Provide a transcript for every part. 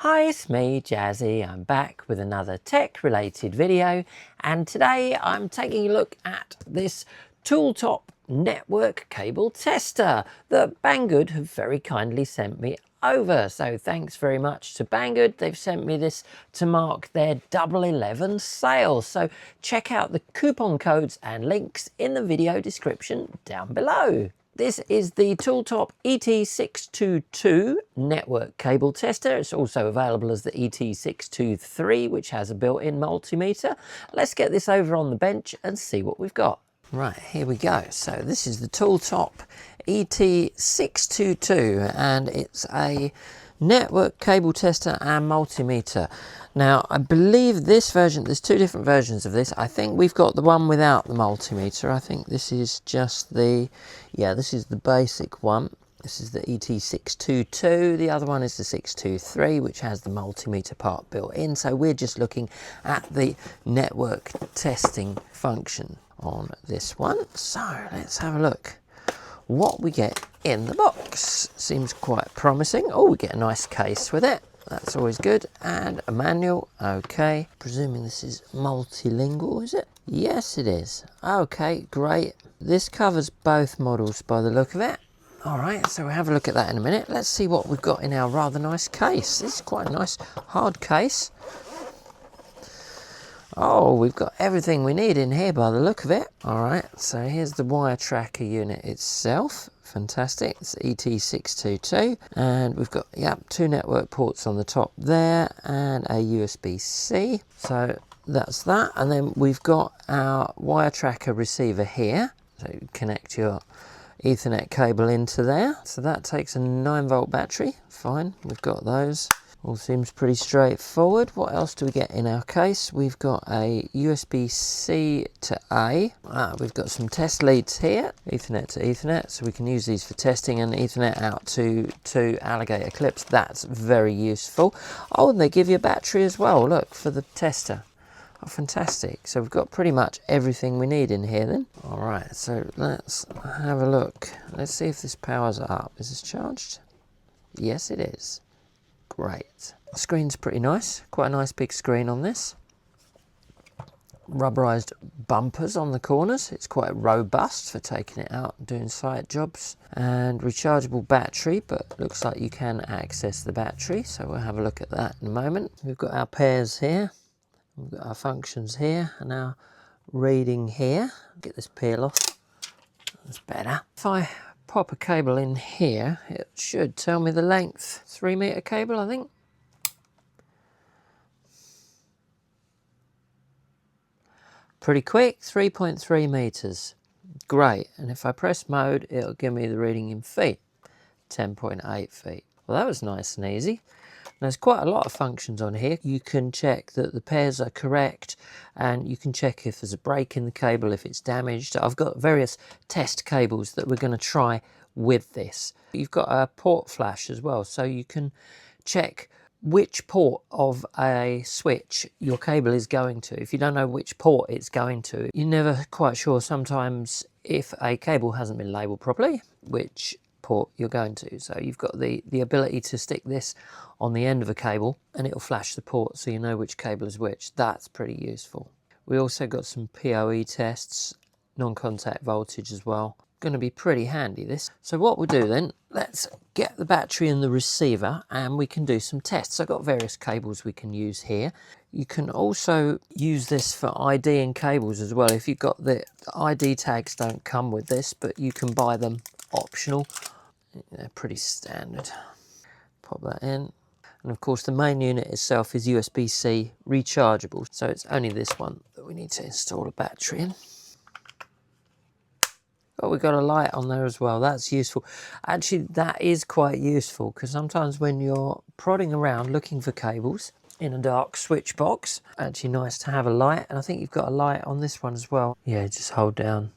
Hi, it's me, Jazzy. I'm back with another tech-related video, and today I'm taking a look at this TOOLTOP network cable tester that Banggood have very kindly sent me over. So thanks very much to Banggood. They've sent me this to mark their Double 11 sale. So check out the coupon codes and links in the video description down below. This is the TOOLTOP ET622 network cable tester. It's also available as the ET623, which has a built-in multimeter. Let's get this over on the bench and see what we've got. Right, here we go. So this is the TOOLTOP ET622, and it's a network cable tester and multimeter. Now, I believe this version, there's two different versions of this. I think we've got the one without the multimeter. I think this is just the, this is the basic one. This is the ET622. The other one is the 623, which has the multimeter part built in. So we're just looking at the network testing function on this one. So let's have a look what we get in the box. Seems quite promising. Oh, we get a nice case with it. That's always good. And a manual. Okay. Presuming this is multilingual, is it? Yes, it is. Okay, great. This covers both models by the look of it. All right, so we'll have a look at that in a minute. Let's see what we've got in our rather nice case. This is quite a nice hard case. Oh, we've got everything we need in here by the look of it. All right, so here's the wire tracker unit itself. Fantastic. It's ET622, and we've got two network ports on the top there and a USB-C. So that's that, and then we've got our wire tracker receiver here. So you connect your Ethernet cable into there. So that takes a 9-volt battery. Fine, we've got those. All seems pretty straightforward. What else do we get in our case? We've got a USB-C to A. We've got some test leads here, Ethernet to Ethernet, so we can use these for testing, and Ethernet out to alligator clips. That's very useful. Oh, and they give you a battery as well, look, for the tester. Oh, fantastic. So we've got pretty much everything we need in here then. All right, so let's have a look. Let's see if this powers up. Is this charged? Yes, it is. Great. The screen's pretty nice. Quite a nice big screen on this. Rubberized bumpers on the corners. It's quite robust for taking it out and doing site jobs. And rechargeable battery, but looks like you can access the battery. So we'll have a look at that in a moment. We've got our pairs here. We've got our functions here and our reading here. Get this peel off. That's better. If I pop a cable in here, it should tell me the length. 3-meter cable, I think. Pretty quick, 3.3 meters. Great. And if I press mode, it'll give me the reading in feet. 10.8 feet. Well, that was nice and easy. There's quite a lot of functions on here. You can check that the pairs are correct, and you can check if there's a break in the cable, if it's damaged. I've got various test cables that we're going to try with this. You've got a port flash as well, so you can check which port of a switch your cable is going to. If you don't know which port it's going to, you're never quite sure sometimes if a cable hasn't been labelled properly, which port you're going to. So you've got the ability to stick this on the end of a cable and it'll flash the port so you know which cable is which. That's pretty useful. We also got some PoE tests, non-contact voltage as well. Going to be pretty handy this. So what we'll do then, let's get the battery in the receiver and we can do some tests. I've got various cables we can use here. You can also use this for IDing cables as well. If you've got the ID tags, don't come with this, but you can buy them optional. They're pretty standard. Pop that in. And of course the main unit itself is USB-C rechargeable, so it's only this one that we need to install a battery in. Oh, we've got a light on there as well. That's useful. Actually, that is quite useful because sometimes when you're prodding around looking for cables in a dark switch box, actually nice to have a light. And I think you've got a light on this one as well. Yeah, just hold down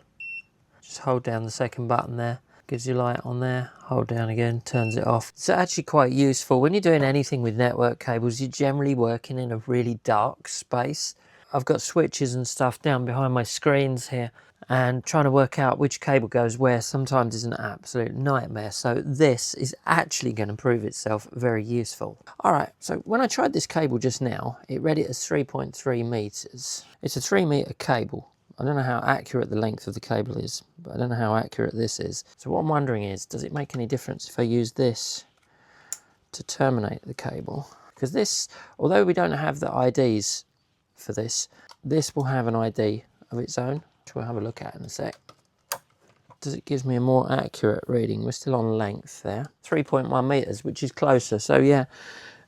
the second button there. Gives you light on there. Hold down again, turns it off. It's actually quite useful. When you're doing anything with network cables, you're generally working in a really dark space. I've got switches and stuff down behind my screens here, And trying to work out which cable goes where sometimes is an absolute nightmare. So this is actually going to prove itself very useful. All right, so when I tried this cable just now, it read it as 3.3 meters. It's a 3-meter cable. I don't know how accurate the length of the cable is, but I don't know how accurate this is. So what I'm wondering is, does it make any difference if I use this to terminate the cable? Because this, although we don't have the IDs for this, this will have an ID of its own, which we'll have a look at in a sec. Does it give me a more accurate reading? We're still on length there. 3.1 meters, which is closer. So yeah,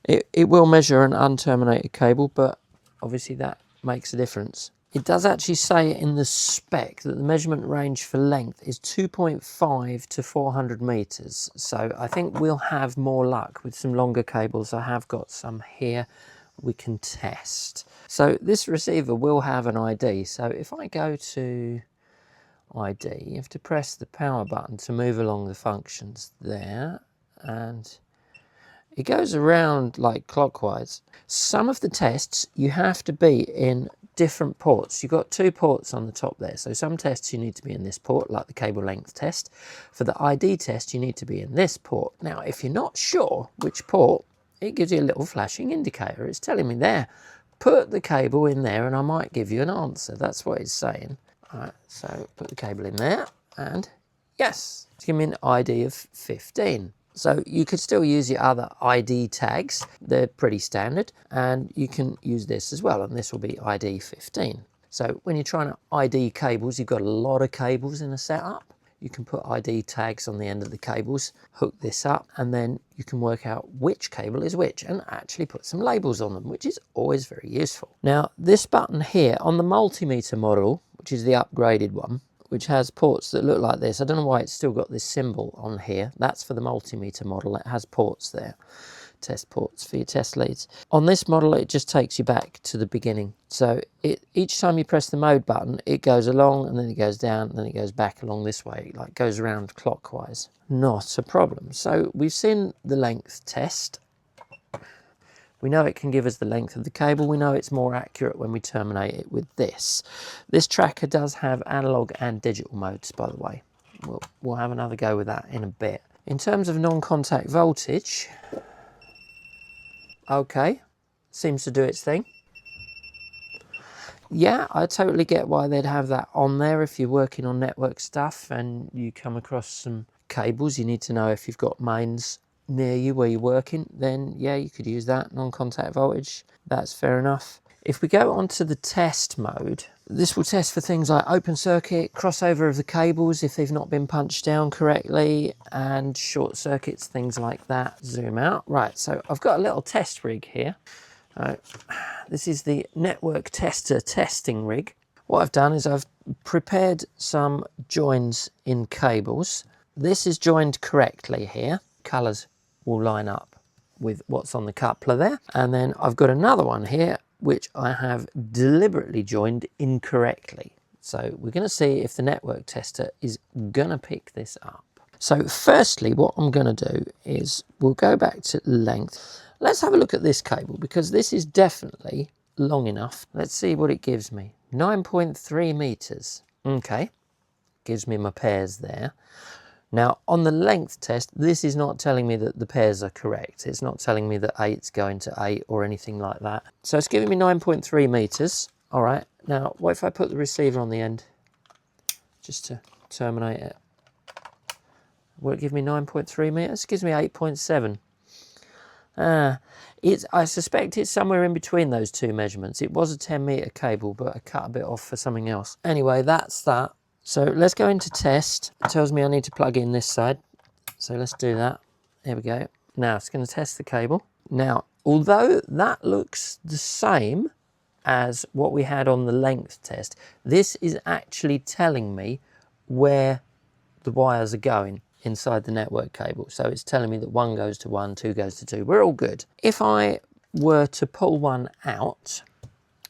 it will measure an unterminated cable, but obviously that makes a difference. It does actually say in the spec that the measurement range for length is 2.5 to 400 meters. So I think we'll have more luck with some longer cables. I have got some here we can test. So this receiver will have an ID. So if I go to ID, you have to press the power button to move along the functions there, and it goes around like clockwise. Some of the tests you have to be in different ports. You've got 2 ports on the top there, so some tests you need to be in this port, like the cable length test. For the ID test you need to be in this port. Now if you're not sure which port, it gives you a little flashing indicator. It's telling me there, put the cable in there and I might give you an answer. That's what it's saying. All right, so put the cable in there and yes, it's giving me an ID of 15. So you could still use your other ID tags. They're pretty standard, and you can use this as well, and this will be ID 15. So when you're trying to ID cables, you've got a lot of cables in a setup. You can put ID tags on the end of the cables, hook this up, and then you can work out which cable is which and actually put some labels on them, which is always very useful. Now, this button here on the multimeter model, which is the upgraded one, which has ports that look like this. I don't know why it's still got this symbol on here. That's for the multimeter model. It has ports there, test ports for your test leads. On this model, it just takes you back to the beginning. So each time you press the mode button, it goes along and then it goes down and then it goes back along this way, like goes around clockwise. Not a problem. So we've seen the length test. We know it can give us the length of the cable. We know it's more accurate when we terminate it with this. This tracker does have analog and digital modes, by the way. We'll have another go with that in a bit. In terms of non-contact voltage, okay, seems to do its thing. Yeah, I totally get why they'd have that on there if you're working on network stuff and you come across some cables. You need to know if you've got mains near you where you're working, then yeah, you could use that non-contact voltage. That's fair enough. If we go on to the test mode, this will test for things like open circuit, crossover of the cables if they've not been punched down correctly, and short circuits, things like that. Zoom out. Right, so I've got a little test rig here. This is the network tester testing rig. What I've done is I've prepared some joins in cables. This is joined correctly here. Colours will line up with what's on the coupler there. And then I've got another one here which I have deliberately joined incorrectly. So we're going to see if the network tester is going to pick this up. So firstly, what I'm going to do is we'll go back to length. Let's have a look at this cable because this is definitely long enough. Let's see what it gives me. 9.3 meters. Okay, gives me my pairs there. Now, on the length test, this is not telling me that the pairs are correct. It's not telling me that 8's going to 8 or anything like that. So it's giving me 9.3 meters. All right, now what if I put the receiver on the end just to terminate it? Will it give me 9.3 meters? It gives me 8.7. I suspect it's somewhere in between those two measurements. It was a 10-meter cable, but I cut a bit off for something else. Anyway, that's that. So let's go into test. It tells me I need to plug in this side. So let's do that. There we go. Now it's going to test the cable. Now, although that looks the same as what we had on the length test, this is actually telling me where the wires are going inside the network cable. So it's telling me that 1 goes to 1, 2 goes to 2. We're all good. If I were to pull one out,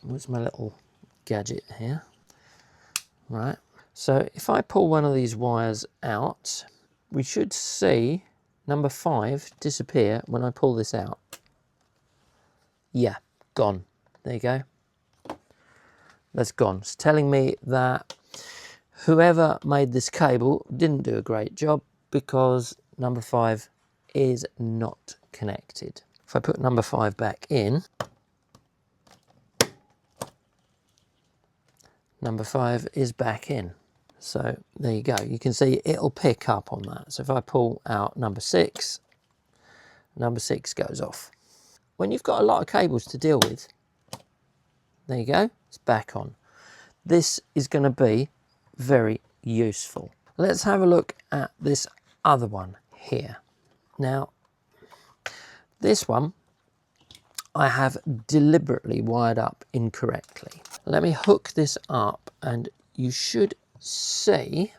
where's my little gadget here? Right. So if I pull one of these wires out, we should see number 5 disappear when I pull this out. Yeah, gone. There you go. That's gone. It's telling me that whoever made this cable didn't do a great job, because number 5 is not connected. If I put number 5 back in, number 5 is back in. So there you go. You can see it'll pick up on that. So if I pull out number 6, number 6 goes off. When you've got a lot of cables to deal with, there you go, it's back on. This is going to be very useful. Let's have a look at this other one here. Now, this one I have deliberately wired up incorrectly. Let me hook this up and you should see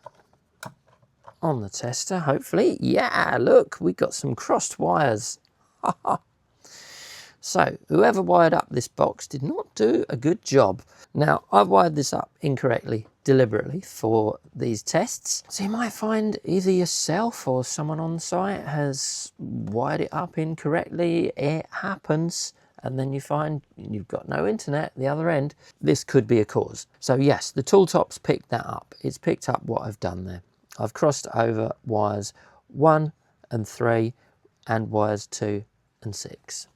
on the tester, hopefully. Yeah, look, we got some crossed wires. So whoever wired up this box did not do a good job. Now, I've wired this up incorrectly deliberately for these tests. So you might find either yourself or someone on site has wired it up incorrectly. It happens. And then you find you've got no internet at the other end. This could be a cause. So yes, the TOOLTOP's picked that up. It's picked up what I've done there. I've crossed over wires 1 and 3 and wires 2 and 6.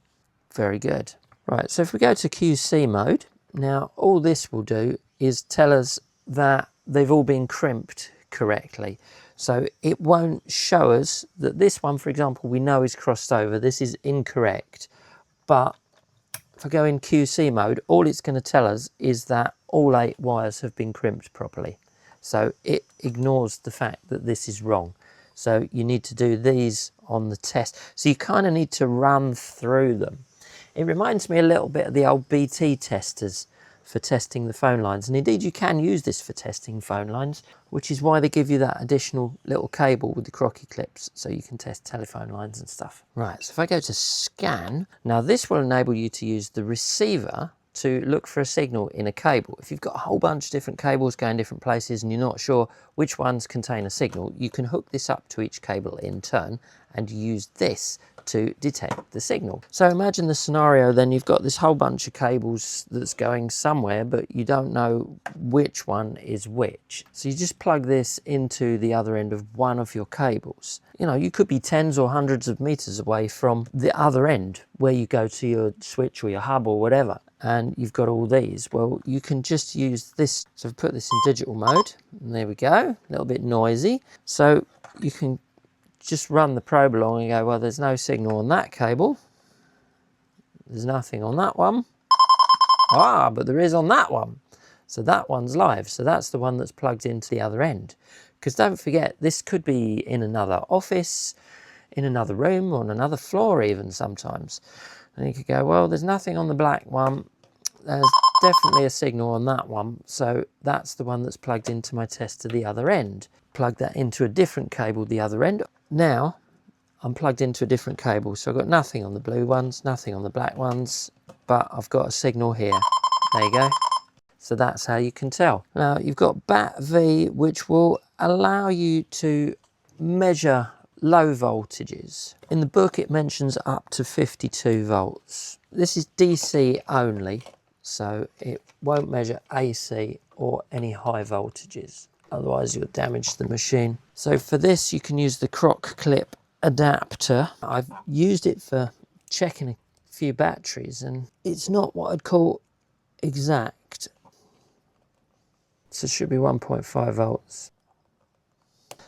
Very good. Right, so if we go to QC mode, now all this will do is tell us that they've all been crimped correctly. So it won't show us that this one, for example, we know is crossed over. This is incorrect. But if I go in QC mode, all it's going to tell us is that all 8 wires have been crimped properly. So it ignores the fact that this is wrong. So you need to do these on the test. So you kind of need to run through them. It reminds me a little bit of the old BT testers for testing the phone lines. And indeed you can use this for testing phone lines, which is why they give you that additional little cable with the crocky clips so you can test telephone lines and stuff. Right, so if I go to scan, now this will enable you to use the receiver to look for a signal in a cable. If you've got a whole bunch of different cables going different places and you're not sure which ones contain a signal, you can hook this up to each cable in turn and use this to detect the signal. So imagine the scenario then, you've got this whole bunch of cables that's going somewhere, but you don't know which one is which. So you just plug this into the other end of one of your cables. You know, you could be tens or hundreds of meters away from the other end where you go to your switch or your hub or whatever, and you've got all these. Well, you can just use this. So I've put this in digital mode, and there we go, a little bit noisy. So you can just run the probe along and go, well, there's no signal on that cable. There's nothing on that one. Ah, but there is on that one. So that one's live. So that's the one that's plugged into the other end. Because don't forget, this could be in another office, in another room, on another floor even sometimes. And you could go, well, there's nothing on the black one. There's definitely a signal on that one. So that's the one that's plugged into my tester the other end. Plug that into a different cable the other end. Now I'm plugged into a different cable, so I've got nothing on the blue ones, nothing on the black ones, but I've got a signal here. There you go. So that's how you can tell. Now you've got BAT-V, which will allow you to measure low voltages. In the book it mentions up to 52 volts. This is DC only, so it won't measure AC or any high voltages. Otherwise you'll damage the machine. So for this you can use the croc clip adapter. I've used it for checking a few batteries and it's not what I'd call exact. So it should be 1.5 volts.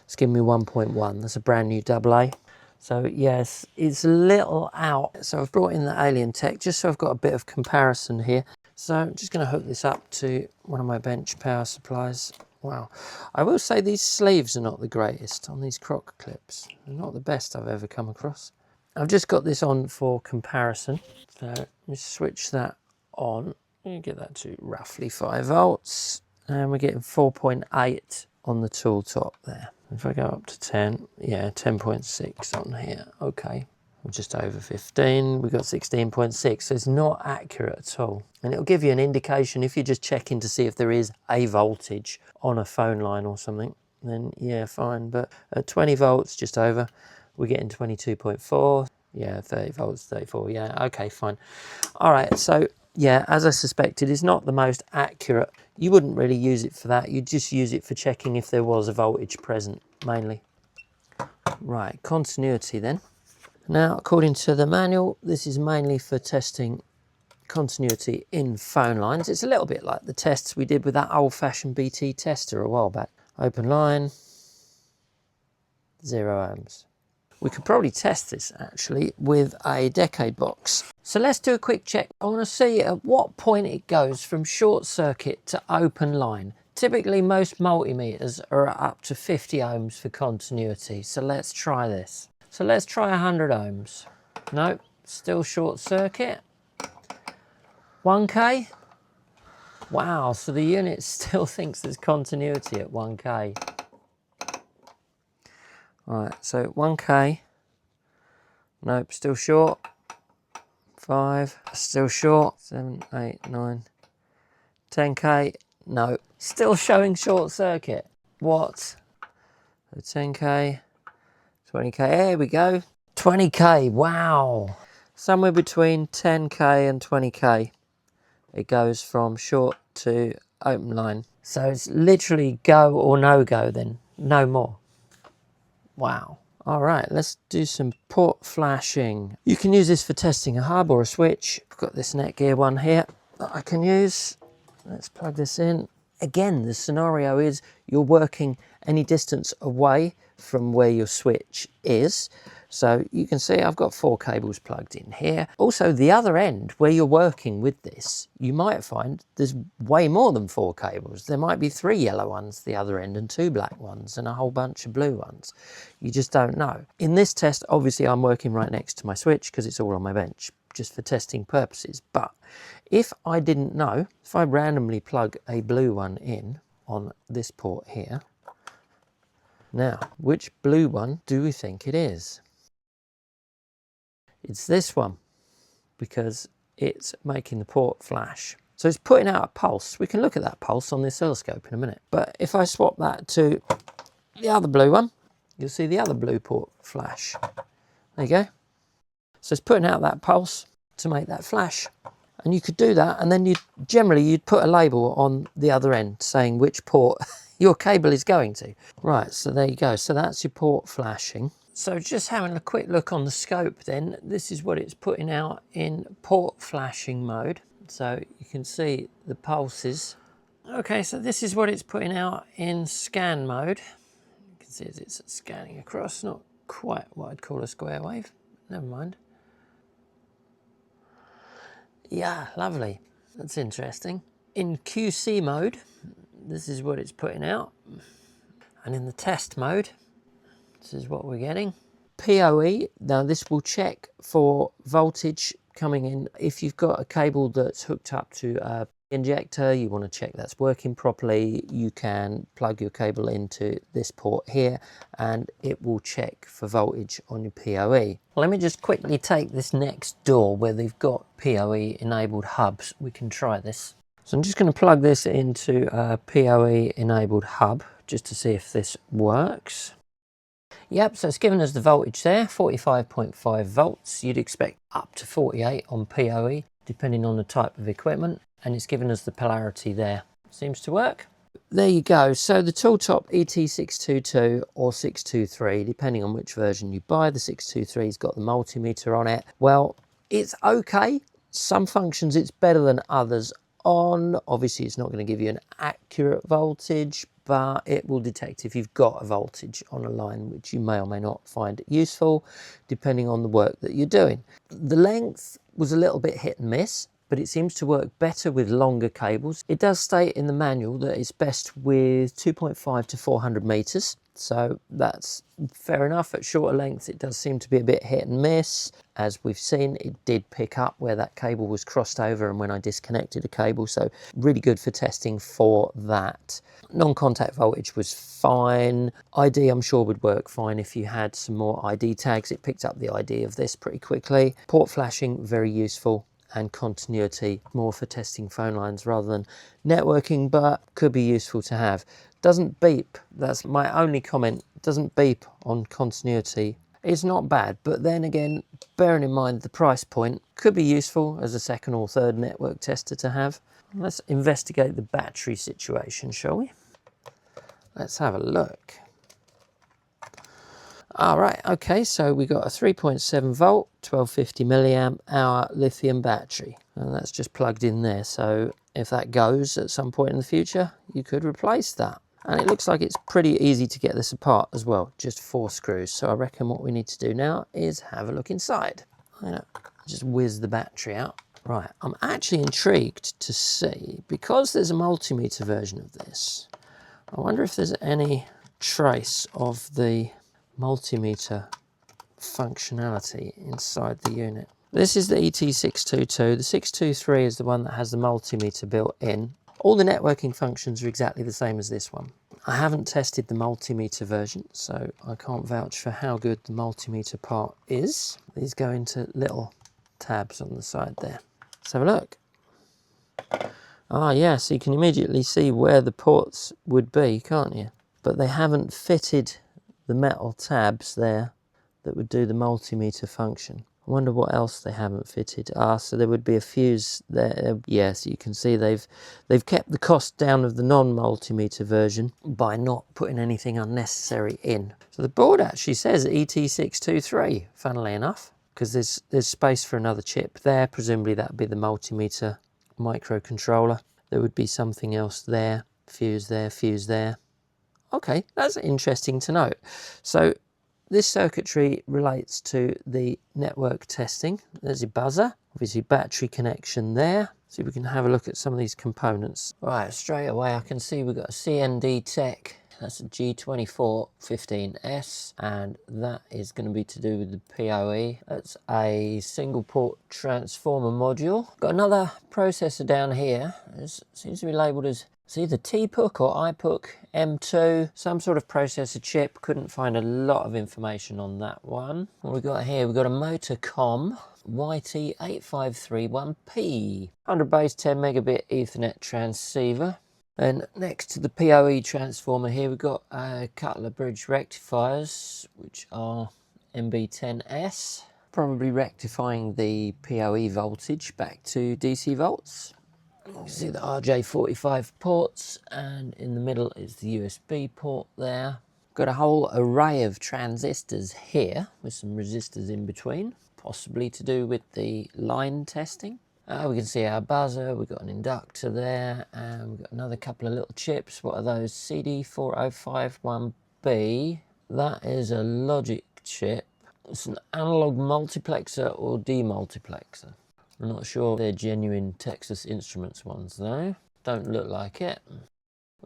It's giving me 1.1. That's a brand new AA. So yes, it's a little out. So I've brought in the Alien Tech just so I've got a bit of comparison here. So I'm just going to hook this up to one of my bench power supplies. Wow. I will say these sleeves are not the greatest on these croc clips. They're not the best I've ever come across. I've just got this on for comparison. So let me switch that on. You get that to roughly 5 volts. And we're getting 4.8 on the TOOLTOP there. If I go up to 10, yeah, 10.6 on here. Okay. We're just over 15, we've got 16.6, so it's not accurate at all. And it'll give you an indication if you're just checking to see if there is a voltage on a phone line or something, then yeah, fine. But at 20 volts, just over, we're getting 22.4, yeah, 30 volts, 34, yeah, okay, fine. All right, so yeah, as I suspected, is not the most accurate. You wouldn't really use it for that. You'd just use it for checking if there was a voltage present, mainly. Right, continuity then. Now, according to the manual, this is mainly for testing continuity in phone lines. It's a little bit like the tests we did with that old-fashioned BT tester a while back. Open line, 0 ohms. We could probably test this actually with a decade box. So let's do a quick check. I want to see at what point it goes from short circuit to open line. Typically most multimeters are up to 50 ohms for continuity. So let's try this. So let's try 100 ohms. Nope, still short circuit. 1K. Wow, so the unit still thinks there's continuity at 1K. Right, so 1K. Nope, still short. 5, still short. 7, 8, 9, 10K. No, still showing short circuit. What? So 10K, 20K. There we go. 20K. Wow. Somewhere between 10K and 20K. It goes from short to open line. So it's literally go or no go then. No more. Wow. All right, let's do some port flashing. You can use this for testing a hub or a switch. I've got this Netgear one here that I can use. Let's plug this in. Again, the scenario is you're working any distance away from where your switch is. So you can see I've got 4 cables plugged in here. Also, the other end where you're working with this, you might find there's way more than 4 cables. There might be 3 yellow ones the other end and 2 black ones and a whole bunch of blue ones. You just don't know. In this test, obviously I'm working right next to my switch because it's all on my bench, just for testing purposes. But if I didn't know, if I randomly plug a blue one in on this port here, now, which blue one do we think it is? It's this one, because it's making the port flash. So it's putting out a pulse. We can look at that pulse on the oscilloscope in a minute. But if I swap that to the other blue one, you'll see the other blue port flash. There you go. So it's putting out that pulse to make that flash. And you could do that, and then you'd put a label on the other end saying which port your cable is going to. Right, so there you go. So that's your port flashing. So just having a quick look on the scope then, this is what it's putting out in port flashing mode. So you can see the pulses. Okay, so this is what it's putting out in scan mode. You can see as it's scanning across, not quite what I'd call a square wave. Never mind. Yeah, lovely. That's interesting. In QC mode, this is what it's putting out. And in the test mode, this is what we're getting. PoE, now this will check for voltage coming in. If you've got a cable that's hooked up to a injector, you want to check that's working properly, you can plug your cable into this port here and it will check for voltage on your PoE. Let me just quickly take this next door where they've got PoE enabled hubs. We can try this. So I'm just going to plug this into a PoE enabled hub just to see if this works. Yep, so it's given us the voltage there, 45.5 volts. You'd expect up to 48 on PoE, depending on the type of equipment. And it's given us the polarity there. Seems to work. There you go. So the TOOLTOP ET622 or 623, depending on which version you buy. The 623's got the multimeter on it. Well, it's okay. Some functions it's better than others on. Obviously, it's not going to give you an accurate voltage, but it will detect if you've got a voltage on a line, which you may or may not find useful, depending on the work that you're doing. The length was a little bit hit and miss, but it seems to work better with longer cables. It does state in the manual that it's best with 2.5 to 400 meters. So that's fair enough. At shorter lengths, it does seem to be a bit hit and miss. As we've seen, it did pick up where that cable was crossed over and when I disconnected a cable. So really good for testing for that. Non-contact voltage was fine. ID, I'm sure, would work fine if you had some more ID tags. It picked up the ID of this pretty quickly. Port flashing, very useful. And continuity, more for testing phone lines rather than networking, but could be useful to have. Doesn't beep. That's my only comment. Doesn't beep on continuity. It's not bad, but then again, bearing in mind the price point, could be useful as a second or third network tester to have. Let's investigate the battery situation, shall we? Let's have a look. All right, okay, so we got a 3.7 volt, 1250 milliamp hour lithium battery, and that's just plugged in there. So if that goes at some point in the future, you could replace that. And it looks like it's pretty easy to get this apart as well, just 4 screws. So I reckon what we need to do now is have a look inside. I'm gonna just whiz the battery out. Right, I'm actually intrigued to see, because there's a multimeter version of this, I wonder if there's any trace of the multimeter functionality inside the unit. This is the ET622. The 623 is the one that has the multimeter built in. All the networking functions are exactly the same as this one. I haven't tested the multimeter version, so I can't vouch for how good the multimeter part is. These go into little tabs on the side there. Let's have a look. Ah, yeah, so you can immediately see where the ports would be, can't you? But they haven't fitted the metal tabs there that would do the multimeter function. I wonder what else they haven't fitted. Ah, so there would be a fuse there. Yes, you can see they've kept the cost down of the non-multimeter version by not putting anything unnecessary in. So the board actually says ET623, funnily enough, because there's space for another chip there. Presumably that would be the multimeter microcontroller. There would be something else there, fuse there, fuse there. Okay, that's interesting to note. So this circuitry relates to the network testing. There's your buzzer, obviously battery connection there. See if we can have a look at some of these components. Right, straight away I can see we've got a CND Tech. That's a G2415S, and that is going to be to do with the PoE. That's a single port transformer module. Got another processor down here. It seems to be labelled as, it's either TPUC or iPUC M2, some sort of processor chip. Couldn't find a lot of information on that one. What we got here, we've got a Motorcom YT8531P, 100 base 10 megabit Ethernet transceiver. And next to the PoE transformer here, we've got a couple of bridge rectifiers, which are MB10S, probably rectifying the PoE voltage back to DC volts. You can see the RJ45 ports, and in the middle is the USB port there. Got a whole array of transistors here with some resistors in between, possibly to do with the line testing. We can see our buzzer, we've got an inductor there, and we've got another couple of little chips. What are those? CD4051B. That is a logic chip. It's an analog multiplexer or demultiplexer. I'm not sure they're genuine Texas Instruments ones though. Don't look like it.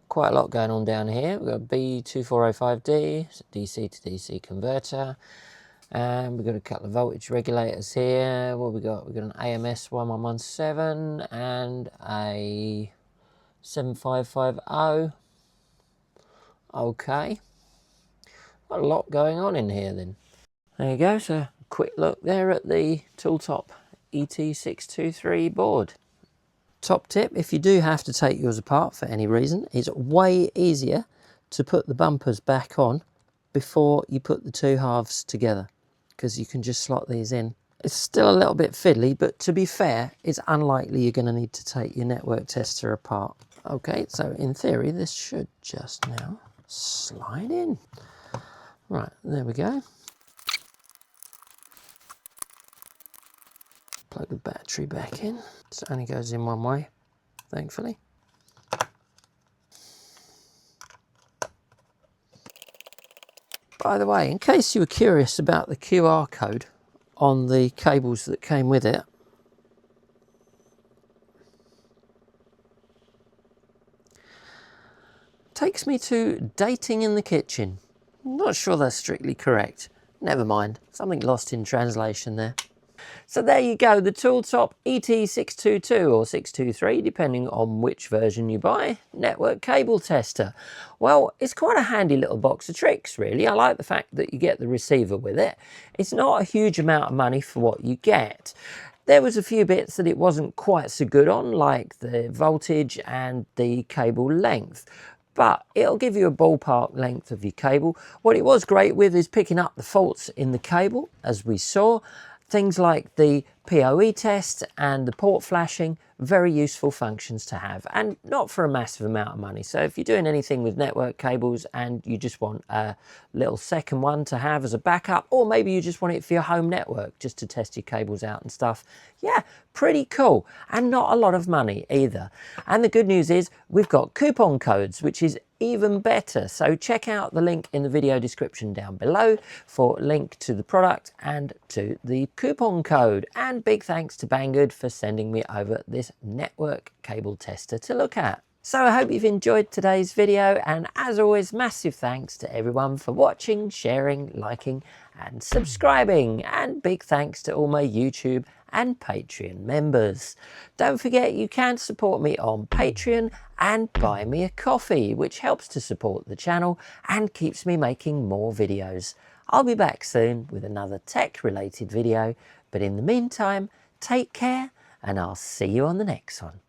Quite a lot going on down here. We've got a B2405D, it's a DC to DC converter. And we've got a couple of voltage regulators here. What have we got? We've got an AMS 1117 and a 7550. Okay. Got a lot going on in here then. There you go. So a quick look there at the TOOLTOP ET623 board. Top tip, if you do have to take yours apart for any reason, it's way easier to put the bumpers back on before you put the two halves together, because you can just slot these in. It's still a little bit fiddly, but to be fair, it's unlikely you're going to need to take your network tester apart. Okay, so in theory, this should just now slide in. Right, there we go. Plug the battery back in. It only goes in one way, thankfully. By the way, in case you were curious about the QR code on the cables that came with it, takes me to dating in the kitchen. I'm not sure that's strictly correct. Never mind, something lost in translation there. So there you go, the TOOLTOP ET622 or 623, depending on which version you buy, network cable tester. Well, it's quite a handy little box of tricks, really. I like the fact that you get the receiver with it. It's not a huge amount of money for what you get. There was a few bits that it wasn't quite so good on, like the voltage and the cable length. but it'll give you a ballpark length of your cable. What it was great with is picking up the faults in the cable, as we saw. Things like the PoE test and the port flashing, very useful functions to have, and not for a massive amount of money. So if you're doing anything with network cables and you just want a little second one to have as a backup, or maybe you just want it for your home network just to test your cables out and stuff, yeah, pretty cool, and not a lot of money either. And the good news is we've got coupon codes, which is even better. So check out the link in the video description down below for a link to the product and to the coupon code. And big thanks to Banggood for sending me over this network cable tester to look at. So I hope you've enjoyed today's video, and as always, massive thanks to everyone for watching, sharing, liking and subscribing, and big thanks to all my YouTube and Patreon members. Don't forget you can support me on Patreon and buy me a coffee, which helps to support the channel and keeps me making more videos. I'll be back soon with another tech related video, but in the meantime, take care and I'll see you on the next one.